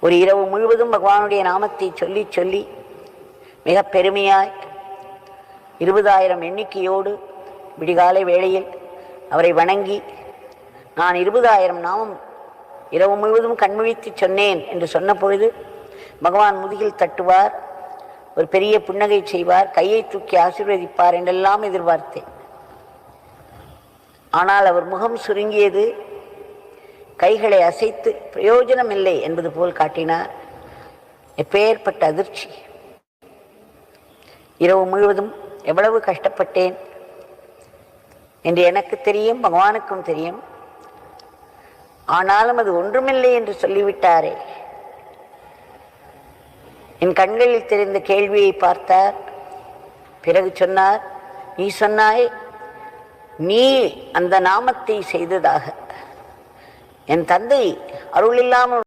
ஒரு இரவு முழுவதும் பகவானுடைய நாமத்தை சொல்லி சொல்லி மிக பெருமையாய் 20,000 எண்ணிக்கையோடு விடிகாலை வேளையில் அவரை வணங்கி, நான் 20,000 நாமம் இரவு முழுவதும் கண்முழித்து சொன்னேன் என்று சொன்ன பொழுது பகவான் முதுகில் தட்டுவார், ஒரு பெரிய புன்னகை செய்வார், கையை தூக்கி ஆசீர்வதிப்பார் என்றெல்லாம் எதிர்பார்த்தேன். ஆனால் அவர் முகம் சுருங்கியது, கைகளை அசைத்து பிரயோஜனம் இல்லை என்பது போல் காட்டினார். எப்பேற்பட்ட அதிர்ச்சி! இரவு முழுவதும் எவ்வளவு கஷ்டப்பட்டேன் என்று எனக்கு தெரியும், பகவானுக்கும் தெரியும். ஆனாலும் அது ஒன்றுமில்லை என்று சொல்லிவிட்டாரே. என் கண்களில் தெரிந்த கேள்வியை பார்த்தார். பிறகு சொன்னார், நீ சொன்னாய் நீ அந்த நாமத்தை செய்ததாக. என் தந்தை அருள் இல்லாமல்